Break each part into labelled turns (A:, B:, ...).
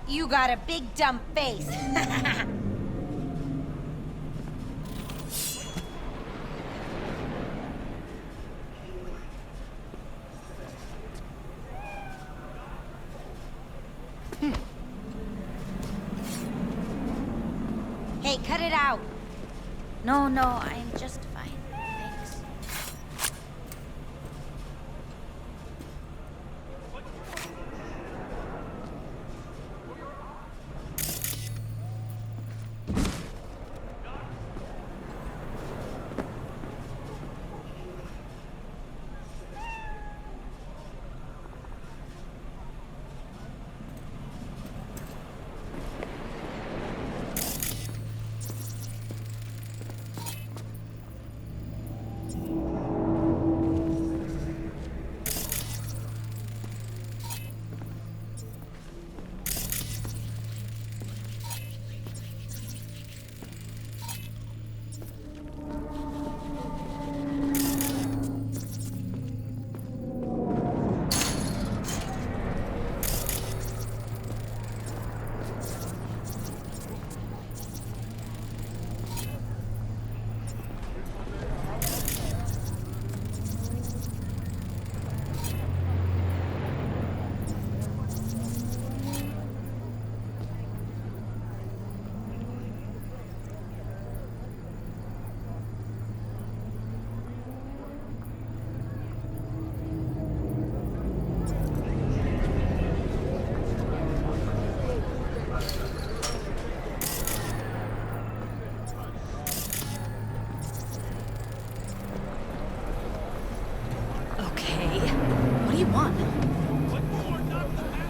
A: You got a big dumb face. Hey, cut it out.
B: No, I'm just fine. Thanks.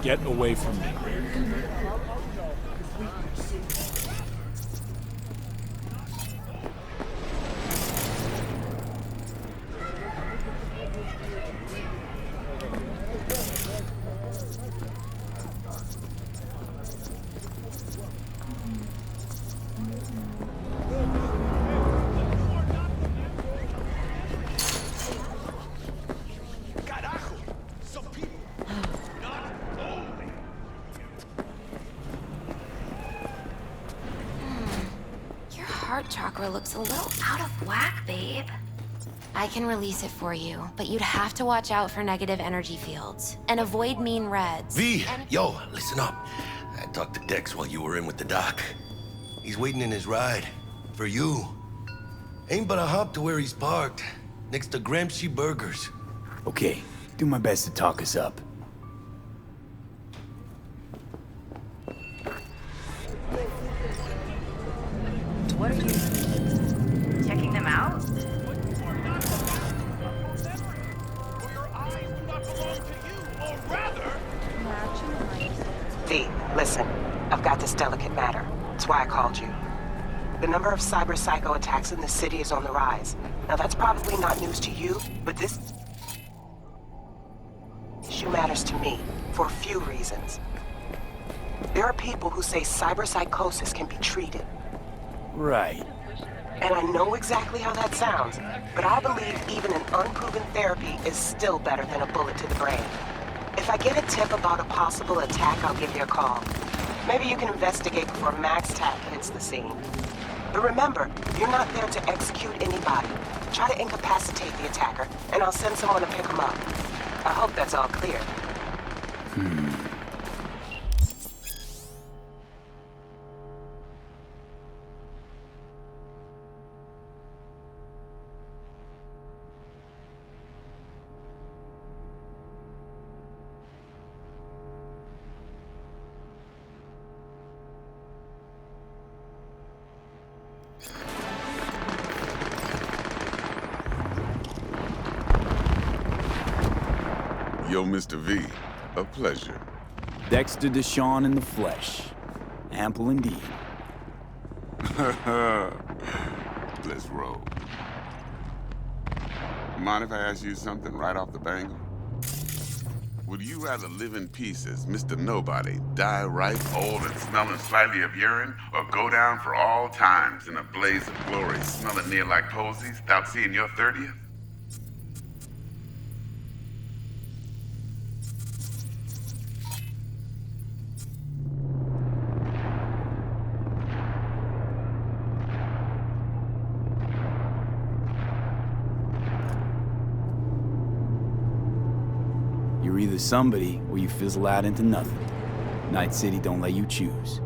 C: Get away from me.
B: Heart chakra looks a little out of whack, babe. I can release it for you, but you'd have to watch out for negative energy fields and avoid mean reds.
D: V, yo, listen up. I talked to Dex while you were in with the doc. He's waiting in his ride. For you. Ain't but a hop to where he's parked. Next to Gramsci Burgers.
E: Okay, do my best to talk us up.
B: What are you... checking them out?
F: V, listen. I've got this delicate matter. That's why I called you. The number of cyber psycho attacks in the city is on the rise. Now that's probably not news to you, but this issue matters to me for a few reasons. There are people who say cyberpsychosis can be treated.
E: Right.
F: And I know exactly how that sounds, but I believe even an unproven therapy is still better than a bullet to the brain. If I get a tip about a possible attack, I'll give you a call. Maybe you can investigate before Max Tack hits the scene. But remember, you're not there to execute anybody. Try to incapacitate the attacker, and I'll send someone to pick him up. I hope that's all clear.
G: Yo, Mr. V, a pleasure.
E: Dexter Deshawn in the flesh. Ample indeed.
G: Let's roll. Mind if I ask you something right off the bangle? Would you rather live in pieces, Mr. Nobody, die ripe, old, and smelling slightly of urine, or go down for all times in a blaze of glory, smelling near like posies, without seeing your 30th?
E: You're either somebody or you fizzle out into nothing. Night City don't let you choose.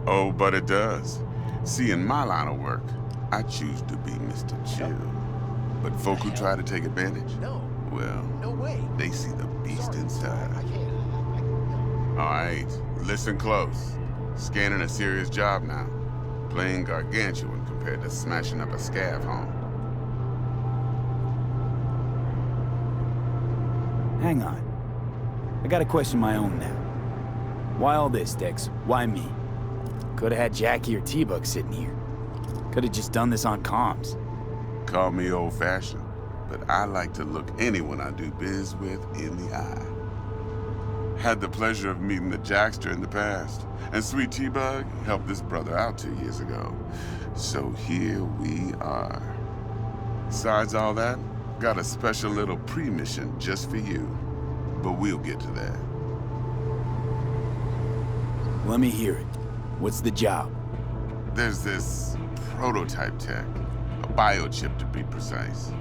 G: Oh, but it does. See, in my line of work, I choose to be Mr. Chill. But folk who try to take advantage, well,
H: No way.
G: they see the beast inside.
H: I can't.
G: All right, listen close. Scanning a serious job now. Playing gargantuan compared to smashing up a scav home.
E: Hang on. I gotta question my own now. Why all this, Dex? Why me? Could've had Jackie or T-Bug sitting here. Could've just done this on comms.
G: Call me old-fashioned, but I like to look anyone I do biz with in the eye. Had the pleasure of meeting the Jackster in the past, and Sweet T-Bug helped this brother out 2 years ago. So here we are. Besides all that, got a special little pre-mission just for you. But we'll get to that.
E: Let me hear it. What's the job?
G: There's this prototype tech, a biochip to be precise.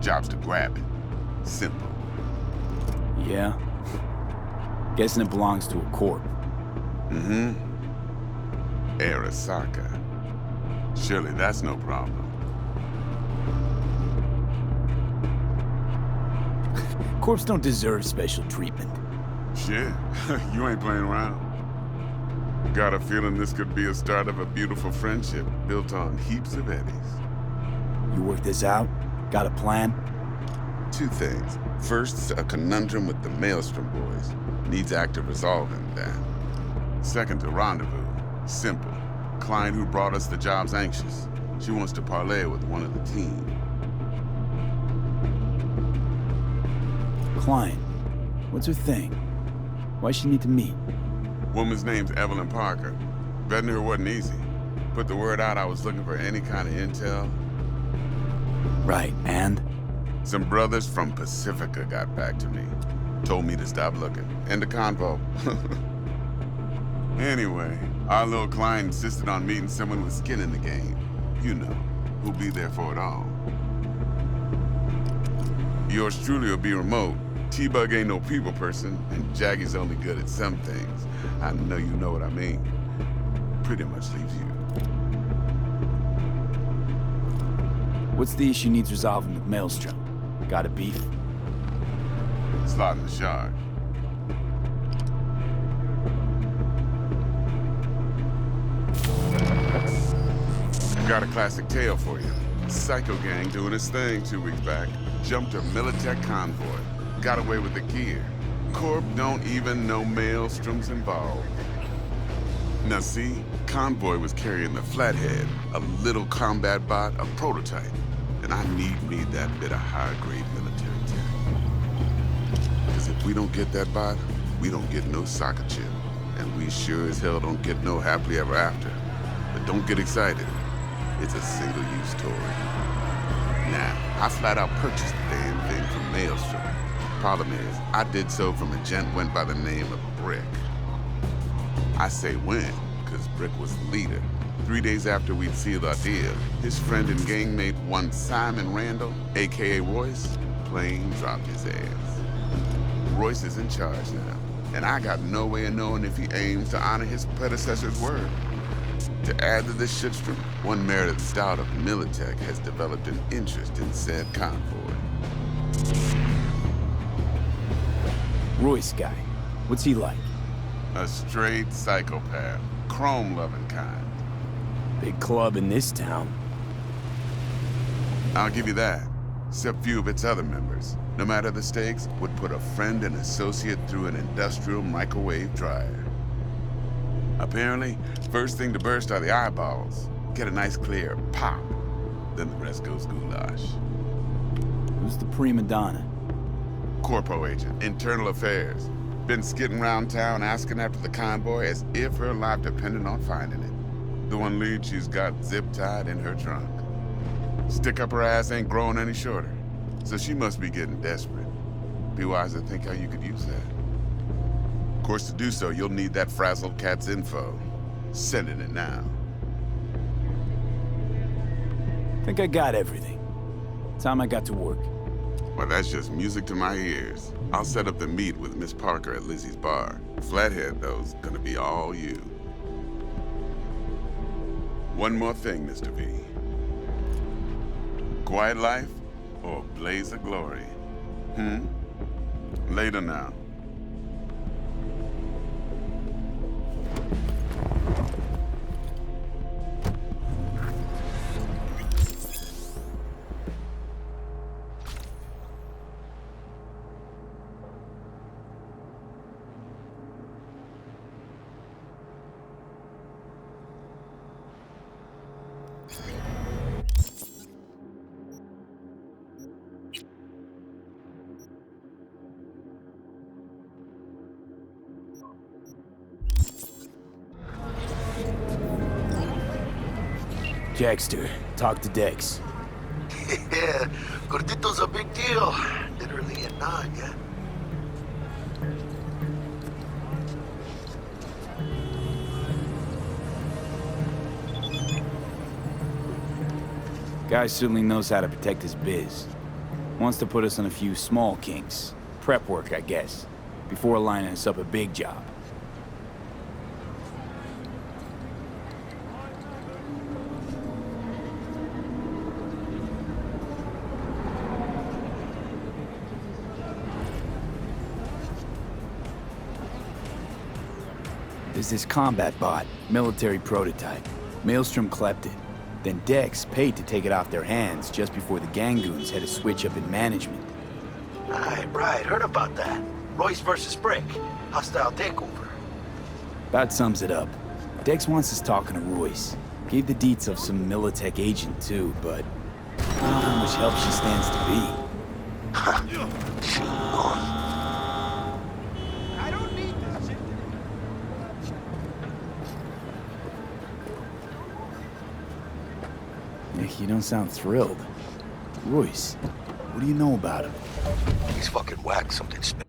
G: Job's to grab it. Simple.
E: Yeah? Guessing it belongs to a corp.
G: Mm-hmm. Arasaka. Surely that's no problem.
E: Corps don't deserve special treatment.
G: Shit, you ain't playing around. Got a feeling this could be a start of a beautiful friendship built on heaps of eddies.
E: You work this out? Got a plan?
G: 2 things. First, a conundrum with the Maelstrom boys. Needs active resolving, that. Second, a rendezvous. Simple. Client who brought us the job's anxious. She wants to parlay with one of the team.
E: Client. What's her thing? Why she need to meet?
G: Woman's name's Evelyn Parker. Vetting her wasn't easy. Put the word out I was looking for any kind of intel.
E: Right, and?
G: Some brothers from Pacifica got back to me. Told me to stop looking. End of convo. Anyway, our little client insisted on meeting someone with skin in the game. You know, who'll be there for it all. Yours truly will be remote. T-Bug ain't no people person, and Jaggy's only good at some things. I know you know what I mean. Pretty much leaves you.
E: What's the issue needs resolving with Maelstrom? Got a beef?
G: Slotting the shard. Got a classic tale for you. Psycho gang doing its thing 2 weeks back. Jumped a Militech convoy. Got away with the gear. Corp don't even know Maelstrom's involved. Now see, convoy was carrying the Flathead, a little combat bot, a prototype. And I need that bit of high-grade military tech. Because if we don't get that bot, we don't get no soccer chip. And we sure as hell don't get no happily ever after. But don't get excited. It's a single-use story. Now, I flat out purchased the damn thing from Maelstrom. Problem is, I did so from a gent went by the name of Brick. I say when, because Brick was the leader. 3 days after we'd sealed our deal, his friend and gangmate, one Simon Randall, aka Royce, plain dropped his ass. Royce is in charge now, and I got no way of knowing if he aims to honor his predecessor's word. To add to this shitstorm, one Meredith Stout of Militech has developed an interest in said convoy.
E: Royce guy. What's he like?
G: A straight psychopath, chrome-loving kind.
E: Big club in this town.
G: I'll give you that, except few of its other members, no matter the stakes, would put a friend and associate through an industrial microwave dryer. Apparently, first thing to burst are the eyeballs. Get a nice clear pop. Then the rest goes goulash.
E: Who's the prima donna?
G: Corpo agent, internal affairs. Been skidding around town asking after the convoy as if her life depended on finding it. The one lead she's got zip-tied in her trunk. Stick up her ass ain't growing any shorter, so she must be getting desperate. Be wise to think how you could use that. Of course, to do so, you'll need that frazzled cat's info. Sending it now.
E: Think I got everything. Time I got to work.
G: Well, that's just music to my ears. I'll set up the meet with Miss Parker at Lizzie's bar. Flathead, though's gonna be all you. One more thing, Mr. V. Quiet life or blaze of glory? Later now.
E: Jackster, talk to Dex.
D: Yeah, Gordito's a big deal. Literally a nod, yeah?
E: Guy certainly knows how to protect his biz. Wants to put us on a few small kinks. Prep work, I guess. Before lining us up a big job. There's this combat bot, military prototype. Maelstrom clept it. Then Dex paid to take it off their hands just before the Gangoons had a switch up in management.
D: Right, heard about that. Royce versus Brick. Hostile takeover.
E: That sums it up. Dex wants us talking to Royce. Gave the deets of some Militech agent too, but I don't know how much help she stands to be.
H: I don't need this shit.
E: You don't sound thrilled. Royce, what do you know about him?
D: He's fucking whack, something special.